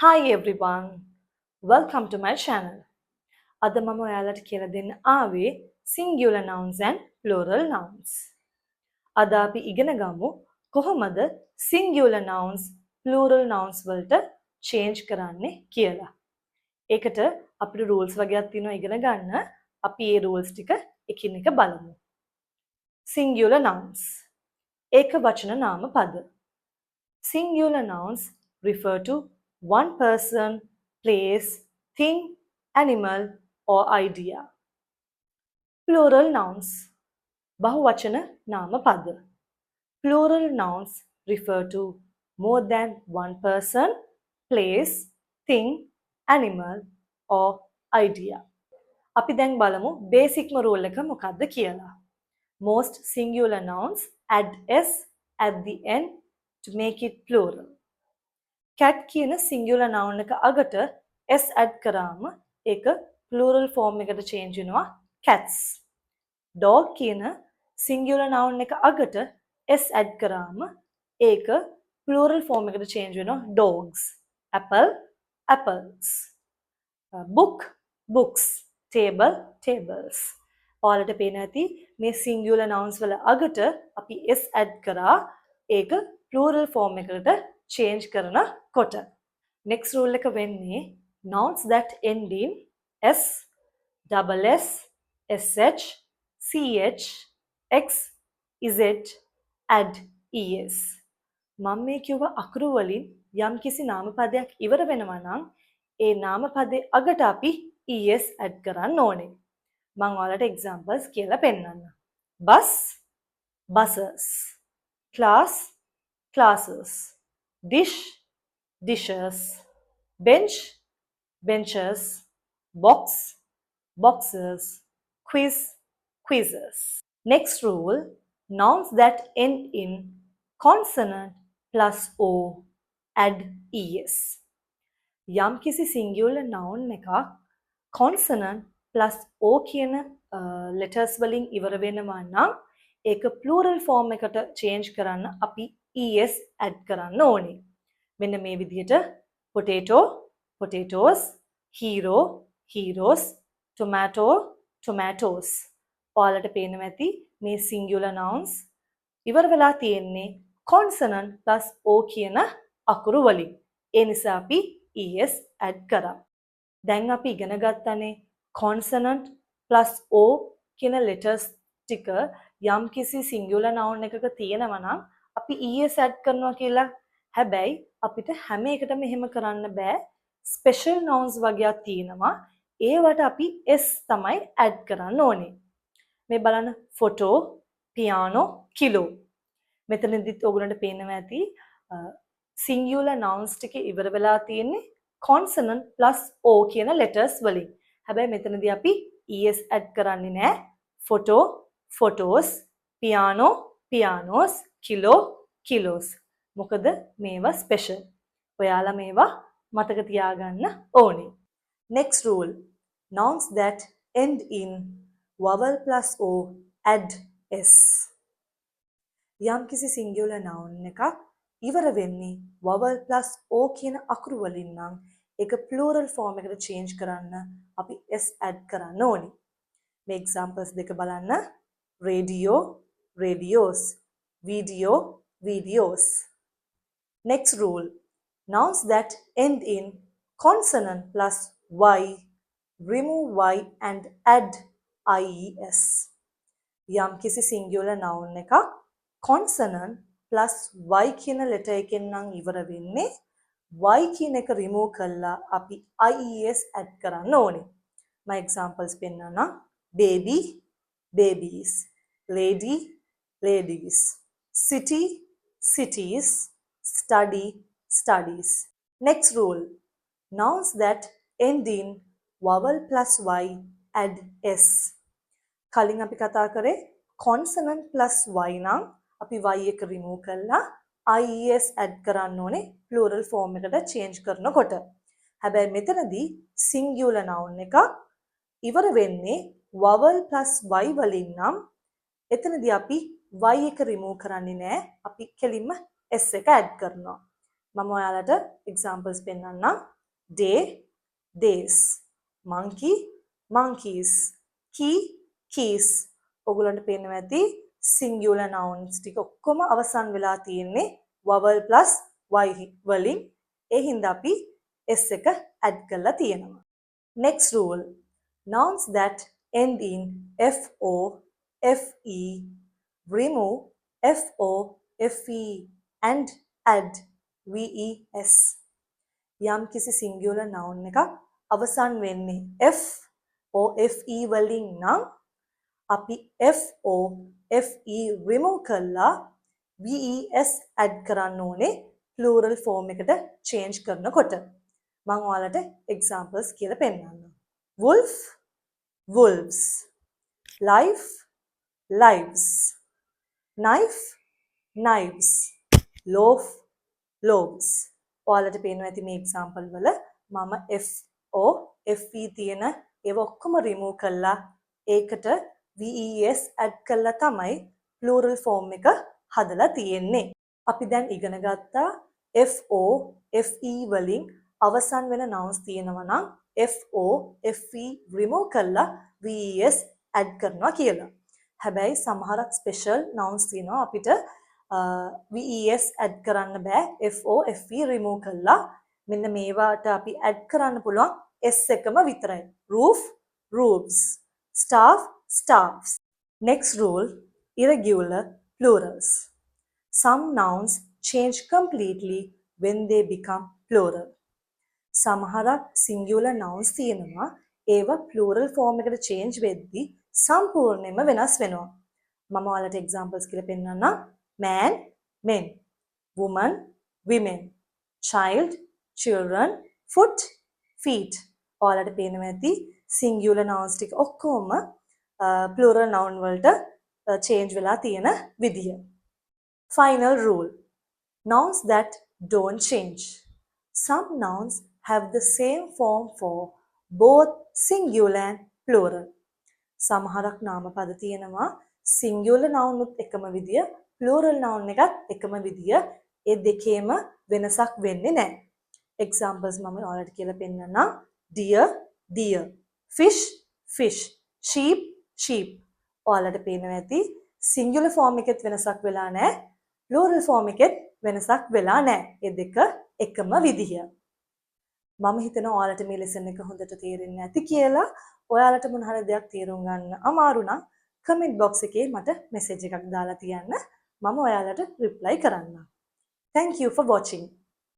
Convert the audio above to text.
Hi everyone, welcome to my channel. අද මම ඔයාලට කියලා දෙන්න ආවේ singular nouns and plural nouns. අද අපි ඉගෙන ගමු කොහොමද singular nouns plural nouns වලට change කරන්නේ කියලා. ඒකට අපිට rules වගේක් තියෙනවා ඉගෙන ගන්න. අපි මේ rules ටික එකින් එක බලමු. Singular nouns. ඒක වචන නාම පද. Singular nouns refer to one person, place, thing, animal, or idea. Plural nouns. Bahuvachana namapada. Plural nouns refer to more than one person, place, thing, animal, or idea. අපි දැන් බලමු බේසික්ම රූල් එක මොකක්ද කියලා. Most singular nouns add s at the end to make it plural. cat කියන singular noun එක අගට s add කරාම ඒක plural form එකට change වෙනවා cats. dog කියන singular noun එක අගට s add කරාම ඒක plural form එකට change වෙනවා dogs. apple apples. book books. table tables. ඔයාලට පේන ඇති මේ singular nouns වල අගට අපි s add කරා ඒක plural form එකට change කරන කොට. next rule එක වෙන්නේ nouns that end in s, double s, sh, ch, x, z, add es. මම මේ කිව්ව අකුරු වලින් යම්කිසි නාමපදයක් ඉවර වෙනවා නම් ඒ නාමපදයේ අගට අපි es add කරන්න ඕනේ. මම ඔයාලට examples කියලා පෙන්නන්න. bus, buses, class, classes, dish, dishes, bench, benches, box, boxes, quiz, quizzes. Next rule, nouns that end in consonant plus o add es. යම්කිසි singular noun එකක් consonant plus o කියන letters වලින් ඉවර වෙනවා නම් ඒක plural form එකට change කරන්න අපි es add කරන්න ඕනේ. මෙන්න මේ විදිහට potato, potatoes, hero, heroes, tomato, tomatoes. ඔයාලට පේනවා ඇති මේ singular nouns ඉවර වෙලා තියෙන්නේ consonant plus o කියන අකුරු වලින්. ඒ නිසා අපි es add කරා. දැන් අපි ඉගෙන ගත්තනේ consonant plus o කියන letters ටික යම්කිසි singular noun එකක තියෙනවා නම් අපි es add කරනවා කියලා. හැබැයි අපිට හැම එකටම එහෙම කරන්න බෑ. special nouns වගේක් තියෙනවා. ඒවට අපි s තමයි add කරන්න ඕනේ. මේ බලන්න photo, piano, kilo. මෙතනදිත් ඔයගොල්ලන්ට පේනවා ඇති singular nouns ටික ඉවර වෙලා තියෙන්නේ consonant plus o කියන letters වලින්. හැබැයි මෙතනදී අපි es add කරන්නේ නැහැ. photo, photos, piano, pianos, kilo, kilos. මොකද මේවා special. ඔයාලා මේවා මතක තියාගන්න ඕනේ. Next rule, nouns that end in vowel plus o add s. යම්කිසි singular noun එකක් ඉවර වෙන්නේ vowel plus o කියන අකුරු වලින් නම් ඒක plural form එකට change කරන්න අපි s add කරන්න ඕනේ. මේ examples දෙක බලන්න. radio, radios, video, videos. Next rule, nouns that end in consonant plus y, remove y and add ies. යම්කිසි singular noun එකක් consonant plus y කියන letter එකෙන් නම් ඉවර වෙන්නේ y කියන එක remove කරලා අපි ies add කරන්න ඕනේ. my examples පෙන්නන්න. baby, babies, lady, ladies, city, cities, study, studies. Next rule, nouns that end in vowel plus y add s. කලින් අපි කතා කරේ consonant plus y නම් අපි y එක remove කරලා ies add කරන්න ඕනේ plural form එකට change කරනකොට. හැබැයි මෙතනදී singular noun එක ඉවර වෙන්නේ vowel plus y වලින් නම් එතනදී අපි y එක remove කරන්නේ නැහැ. අපි කෙලින්ම s එක add කරනවා. මම ඔයාලට examples පෙන්නන්නම්. day, days. monkey, monkeys. key, keys. ඔයගොල්ලන්ට පේනවා ඇති singular nouns ටික ඔක්කොම අවසන් වෙලා තියෙන්නේ vowel plus y වලින්. ඒ හින්දා අපි s එක add කරලා තියෙනවා. Next rule. Nouns that end in fo, fe, remove fo, fe and add ves. යම් කිසි singular noun එකක් අවසන් වෙන්නේ f or fe වලින් නම් අපි fo, fe remove කරලා ves add කරන්න ඕනේ plural form එකට change කරනකොට. මම ඔයාලට examples කියලා පෙන්නන්නම්. wolf, wolves. life, lives. knife, knives. loaf, loaves. ඔයාලට පේනවා ඇති මේ example වල මම fo, fe තියෙන ඒව ඔක්කොම remove කරලා ඒකට ves add කරලා තමයි plural form එක හදලා තියෙන්නේ. අපි දැන් ඉගෙන ගත්තා fo, fe වලින් අවසන් වෙන nouns තියෙනවා නම් fo, fe remove කරලා ves add කරනවා කියලා. හැබැයි සමහරක් special nouns තියෙනවා අපිට ves add කරන්න බෑ fo, fe remove කරලා. මෙන්න මේවාට අපි add කරන්න පුළුවන් s එකම විතරයි. roof, roofs. staff, staffs. Next rule, irregular plurals. Some nouns change completely when they become plural. සමහරක් singular nouns තියෙනවා ඒවා plural form එකට change වෙද්දි සම්පූර්ණයෙන්ම වෙනස් වෙනවා. මම ඔයාලට examples කියලා පෙන්නන්නම්. man, men. woman, women. child, children. foot, feet. ඔයාලට පේනවා ඇති singular nouns ටික ඔක්කොම plural noun වලට change වෙලා තියෙන විදිය. Final rule. Nouns that don't change. Some nouns have the same form for both singular and plural. සමහරක් නාමපද තියෙනවා singular noun උත් එකම විදිය, plural noun එකත් එකම විදිය. ඒ දෙකේම වෙනසක් වෙන්නේ නැහැ. Examples මම ඔයාලට කියලා පෙන්නන්නම්. deer, deer. fish, fish. sheep, sheep. ඔයාලට පේනවා ඇති singular form එකෙත් වෙනසක් වෙලා නැහැ. plural form එකෙත් වෙනසක් වෙලා නැහැ. ඒ දෙක එකම විදිය. මම හිතනවා ඔයාලට මේ lesson එක හොඳට තේරෙන්නේ නැති කියලා. ඔයාලට මොන හරි දෙයක් තේරුම් ගන්න අමාරු නම් comment box එකේ මට message එකක් දාලා තියන්න. මම ඔයාලට reply කරන්නම්. Thank you for watching.